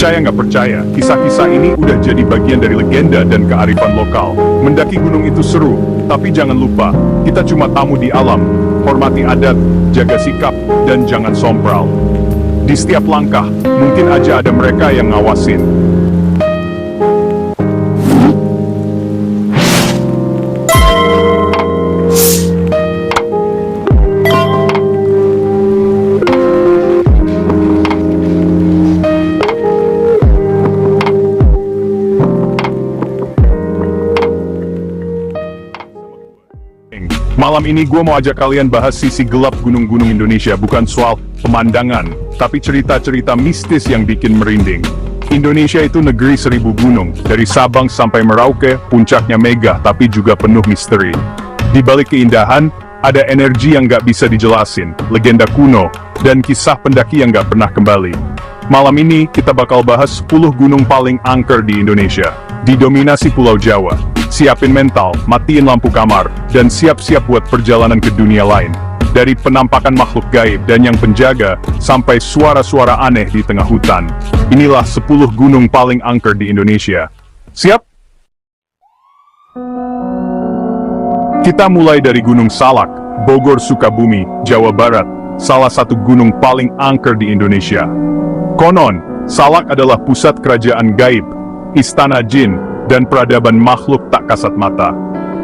Percaya nggak percaya, kisah-kisah ini udah jadi bagian dari legenda dan kearifan lokal. Mendaki gunung itu seru, tapi jangan lupa, kita cuma tamu di alam. Hormati adat, jaga sikap, dan jangan sompral. Di setiap langkah, mungkin aja ada mereka yang ngawasin. Malam ini gue mau ajak kalian bahas sisi gelap gunung-gunung Indonesia, bukan soal pemandangan, tapi cerita-cerita mistis yang bikin merinding. Indonesia itu negeri 1000 gunung, dari Sabang sampai Merauke, puncaknya megah tapi juga penuh misteri. Di balik keindahan, ada energi yang gak bisa dijelasin, legenda kuno, dan kisah pendaki yang gak pernah kembali. Malam ini, kita bakal bahas 10 gunung paling angker di Indonesia, didominasi Pulau Jawa. Siapin mental, matiin lampu kamar, dan siap-siap buat perjalanan ke dunia lain. Dari penampakan makhluk gaib dan yang penjaga, sampai suara-suara aneh di tengah hutan. Inilah 10 gunung paling angker di Indonesia. Siap? Kita mulai dari Gunung Salak, Bogor Sukabumi, Jawa Barat, salah satu gunung paling angker di Indonesia. Konon, Salak adalah pusat kerajaan gaib, istana jin, dan peradaban makhluk tak kasat mata.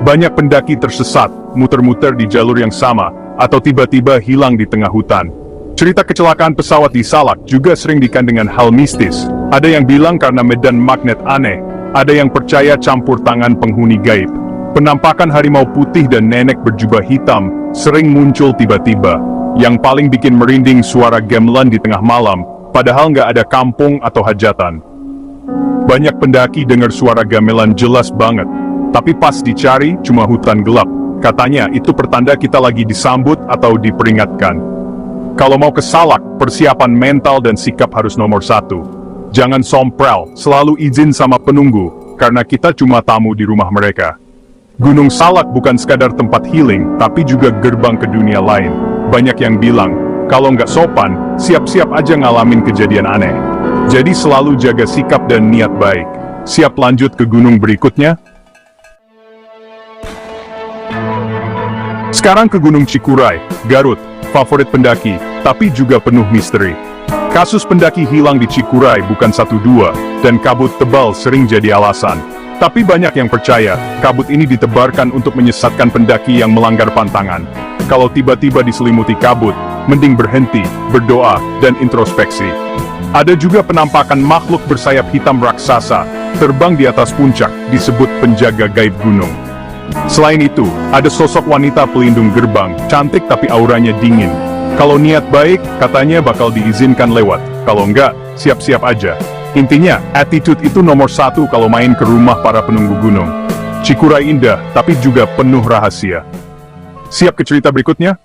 Banyak pendaki tersesat, muter-muter di jalur yang sama, atau tiba-tiba hilang di tengah hutan. Cerita kecelakaan pesawat di Salak juga sering dikaitkan dengan hal mistis. Ada yang bilang karena medan magnet aneh, ada yang percaya campur tangan penghuni gaib. Penampakan harimau putih dan nenek berjubah hitam sering muncul tiba-tiba. Yang paling bikin merinding suara gamelan di tengah malam, padahal nggak ada kampung atau hajatan. Banyak pendaki dengar suara gamelan jelas banget, tapi pas dicari cuma hutan gelap. Katanya itu pertanda kita lagi disambut atau diperingatkan. Kalau mau ke Salak, persiapan mental dan sikap harus nomor 1. Jangan sompral, selalu izin sama penunggu, karena kita cuma tamu di rumah mereka. Gunung Salak bukan sekadar tempat healing, tapi juga gerbang ke dunia lain. Banyak yang bilang, kalau nggak sopan, siap-siap aja ngalamin kejadian aneh. Jadi selalu jaga sikap dan niat baik. Siap lanjut ke gunung berikutnya? Sekarang ke Gunung Cikuray, Garut, favorit pendaki, tapi juga penuh misteri. Kasus pendaki hilang di Cikuray bukan 1-2, dan kabut tebal sering jadi alasan. Tapi banyak yang percaya, kabut ini ditebarkan untuk menyesatkan pendaki yang melanggar pantangan. Kalau tiba-tiba diselimuti kabut, mending berhenti, berdoa, dan introspeksi. Ada juga penampakan makhluk bersayap hitam raksasa, terbang di atas puncak, disebut penjaga gaib gunung. Selain itu, ada sosok wanita pelindung gerbang, cantik tapi auranya dingin. Kalau niat baik, katanya bakal diizinkan lewat. Kalau enggak, siap-siap aja. Intinya, attitude itu nomor 1 kalau main ke rumah para penunggu gunung. Cikuray indah, tapi juga penuh rahasia. Siap ke cerita berikutnya?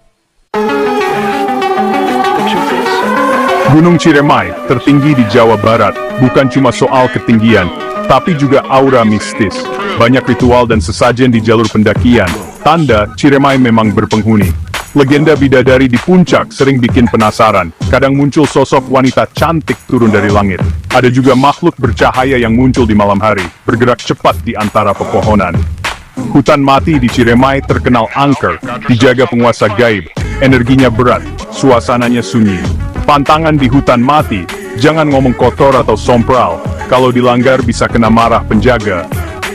Gunung Ciremai, tertinggi di Jawa Barat, bukan cuma soal ketinggian, tapi juga aura mistis. Banyak ritual dan sesajen di jalur pendakian, tanda Ciremai memang berpenghuni. Legenda bidadari di puncak sering bikin penasaran, kadang muncul sosok wanita cantik turun dari langit. Ada juga makhluk bercahaya yang muncul di malam hari, bergerak cepat di antara pepohonan. Hutan mati di Ciremai terkenal angker, dijaga penguasa gaib, energinya berat, suasananya sunyi. Pantangan di hutan mati, jangan ngomong kotor atau sompral, kalau dilanggar bisa kena marah penjaga.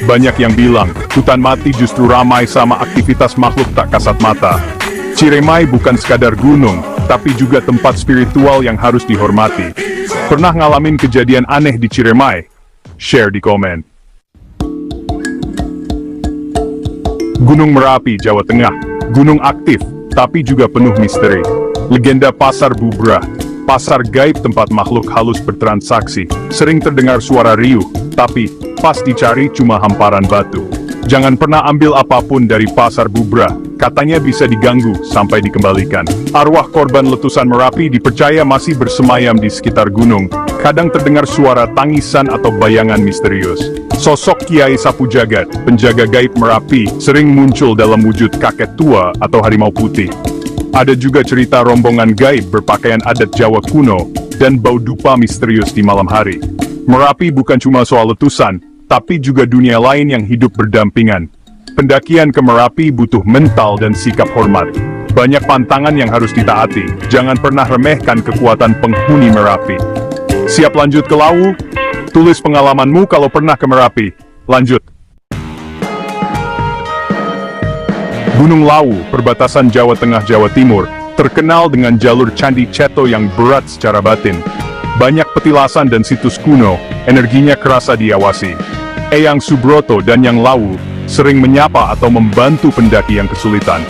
Banyak yang bilang, hutan mati justru ramai sama aktivitas makhluk tak kasat mata. Ciremai bukan sekadar gunung, tapi juga tempat spiritual yang harus dihormati. Pernah ngalamin kejadian aneh di Ciremai? Share di komen. Gunung Merapi, Jawa Tengah, gunung aktif, tapi juga penuh misteri. Legenda Pasar Bubrah, pasar gaib tempat makhluk halus bertransaksi. Sering terdengar suara riuh, tapi pas dicari cuma hamparan batu. Jangan pernah ambil apapun dari Pasar Bubrah, katanya bisa diganggu sampai dikembalikan. Arwah korban letusan Merapi dipercaya masih bersemayam di sekitar gunung. Kadang terdengar suara tangisan atau bayangan misterius. Sosok Kiai Sapu Jagat, penjaga gaib Merapi, sering muncul dalam wujud kakek tua atau harimau putih. Ada juga cerita rombongan gaib berpakaian adat Jawa kuno, dan bau dupa misterius di malam hari. Merapi bukan cuma soal letusan, tapi juga dunia lain yang hidup berdampingan. Pendakian ke Merapi butuh mental dan sikap hormat. Banyak pantangan yang harus ditaati, jangan pernah remehkan kekuatan penghuni Merapi. Siap lanjut ke Lawu? Tulis pengalamanmu kalau pernah ke Merapi. Lanjut. Gunung Lawu, perbatasan Jawa Tengah Jawa Timur, terkenal dengan jalur Candi Ceto yang berat secara batin. Banyak petilasan dan situs kuno, energinya kerasa diawasi. Eyang Subroto dan Yang Lawu sering menyapa atau membantu pendaki yang kesulitan.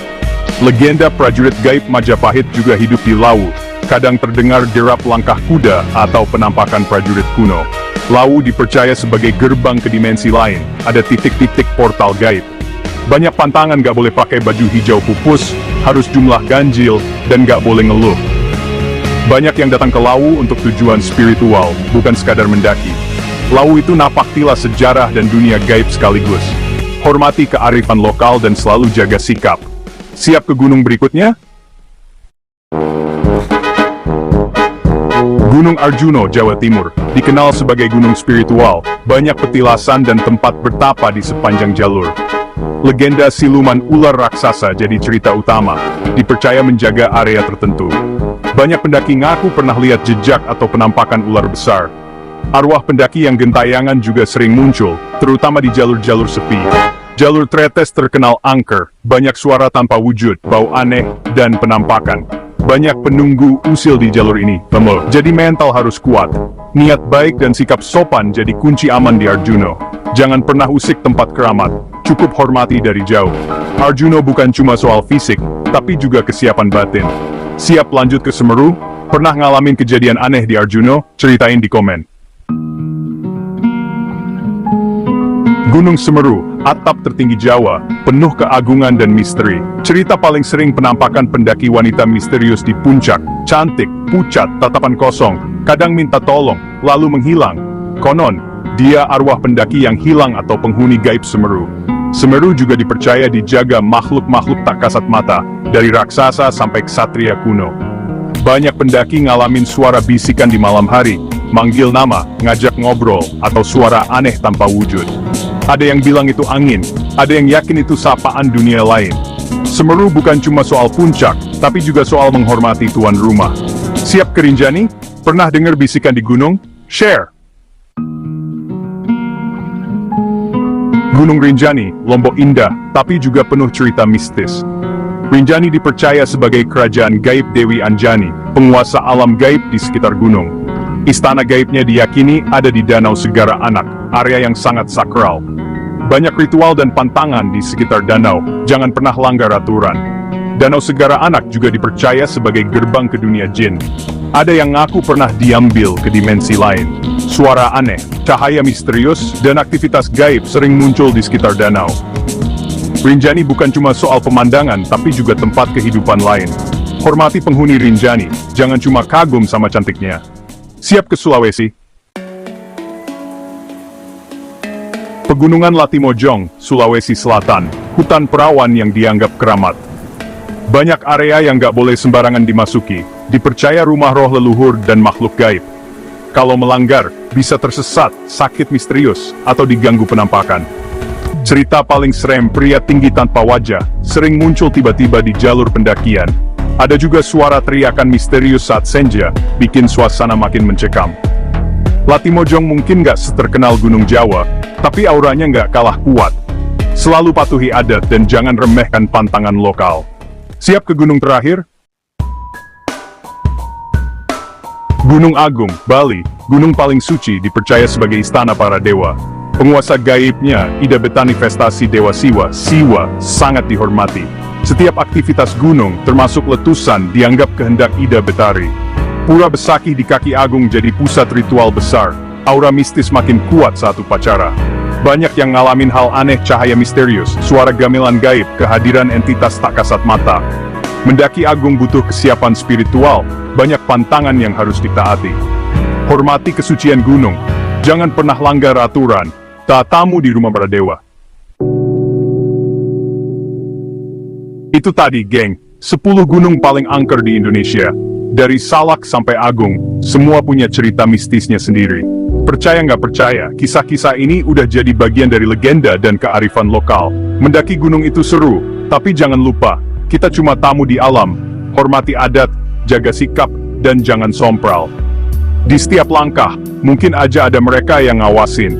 Legenda prajurit gaib Majapahit juga hidup di Lawu. Kadang terdengar derap langkah kuda atau penampakan prajurit kuno. Lawu dipercaya sebagai gerbang ke dimensi lain, ada titik-titik portal gaib. Banyak pantangan gak boleh pakai baju hijau pupus, harus jumlah ganjil, dan gak boleh ngeluh. Banyak yang datang ke Lawu untuk tujuan spiritual, bukan sekadar mendaki. Lawu itu napak tilas sejarah dan dunia gaib sekaligus. Hormati kearifan lokal dan selalu jaga sikap. Siap ke gunung berikutnya? Gunung Arjuno, Jawa Timur, dikenal sebagai gunung spiritual, banyak petilasan dan tempat bertapa di sepanjang jalur. Legenda siluman ular raksasa jadi cerita utama, dipercaya menjaga area tertentu. Banyak pendaki ngaku pernah lihat jejak atau penampakan ular besar. Arwah pendaki yang gentayangan juga sering muncul, terutama di jalur-jalur sepi. Jalur Tretes terkenal angker, banyak suara tanpa wujud, bau aneh, dan penampakan. Banyak penunggu usil di jalur ini, jadi mental harus kuat. Niat baik dan sikap sopan jadi kunci aman di Arjuno. Jangan pernah usik tempat keramat, cukup hormati dari jauh. Arjuno bukan cuma soal fisik, tapi juga kesiapan batin. Siap lanjut ke Semeru? Pernah ngalamin kejadian aneh di Arjuno? Ceritain di komen. Gunung Semeru, atap tertinggi Jawa, penuh keagungan dan misteri. Cerita paling sering penampakan pendaki wanita misterius di puncak, cantik, pucat, tatapan kosong, kadang minta tolong, lalu menghilang. Konon, dia arwah pendaki yang hilang atau penghuni gaib Semeru. Semeru juga dipercaya dijaga makhluk-makhluk tak kasat mata, dari raksasa sampai ksatria kuno. Banyak pendaki ngalamin suara bisikan di malam hari, manggil nama, ngajak ngobrol, atau suara aneh tanpa wujud. Ada yang bilang itu angin, ada yang yakin itu sapaan dunia lain. Semeru bukan cuma soal puncak, tapi juga soal menghormati tuan rumah. Siap ke Rinjani? Pernah dengar bisikan di gunung? Share! Gunung Rinjani, Lombok indah, tapi juga penuh cerita mistis. Rinjani dipercaya sebagai kerajaan gaib Dewi Anjani, penguasa alam gaib di sekitar gunung. Istana gaibnya diyakini ada di Danau Segara Anak, area yang sangat sakral. Banyak ritual dan pantangan di sekitar danau, jangan pernah langgar aturan. Danau Segara Anak juga dipercaya sebagai gerbang ke dunia jin. Ada yang ngaku pernah diambil ke dimensi lain. Suara aneh, cahaya misterius, dan aktivitas gaib sering muncul di sekitar danau. Rinjani bukan cuma soal pemandangan, tapi juga tempat kehidupan lain. Hormati penghuni Rinjani, jangan cuma kagum sama cantiknya. Siap ke Sulawesi? Pegunungan Latimojong, Sulawesi Selatan, hutan perawan yang dianggap keramat. Banyak area yang gak boleh sembarangan dimasuki, dipercaya rumah roh leluhur dan makhluk gaib. Kalau melanggar, bisa tersesat, sakit misterius, atau diganggu penampakan. Cerita paling serem pria tinggi tanpa wajah, sering muncul tiba-tiba di jalur pendakian. Ada juga suara teriakan misterius saat senja, bikin suasana makin mencekam. Latimojong mungkin gak seterkenal Gunung Jawa, tapi auranya gak kalah kuat. Selalu patuhi adat dan jangan remehkan pantangan lokal. Siap ke gunung terakhir? Gunung Agung, Bali, gunung paling suci dipercaya sebagai istana para dewa. Penguasa gaibnya, Ida Betani Vestasi Dewa Siwa, sangat dihormati. Setiap aktivitas gunung, termasuk letusan, dianggap kehendak Ida Betari. Pura Besakih di kaki Agung jadi pusat ritual besar. Aura mistis makin kuat saat upacara. Banyak yang ngalamin hal aneh, cahaya misterius, suara gamelan gaib, kehadiran entitas tak kasat mata. Mendaki Agung butuh kesiapan spiritual, banyak pantangan yang harus ditaati. Hormati kesucian gunung, jangan pernah langgar aturan, tamu di rumah para dewa. Itu tadi, geng, 10 gunung paling angker di Indonesia. Dari Salak sampai Agung, semua punya cerita mistisnya sendiri. Percaya nggak percaya, kisah-kisah ini udah jadi bagian dari legenda dan kearifan lokal. Mendaki gunung itu seru, tapi jangan lupa, kita cuma tamu di alam. Hormati adat, jaga sikap, dan jangan sompral. Di setiap langkah, mungkin aja ada mereka yang ngawasin.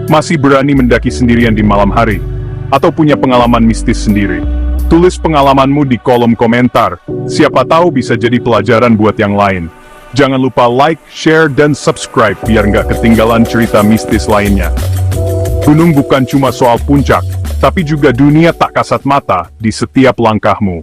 Masih berani mendaki sendirian di malam hari? Atau punya pengalaman mistis sendiri? Tulis pengalamanmu di kolom komentar. Siapa tahu bisa jadi pelajaran buat yang lain. Jangan lupa like, share, dan subscribe biar nggak ketinggalan cerita mistis lainnya. Gunung bukan cuma soal puncak, tapi juga dunia tak kasat mata di setiap langkahmu.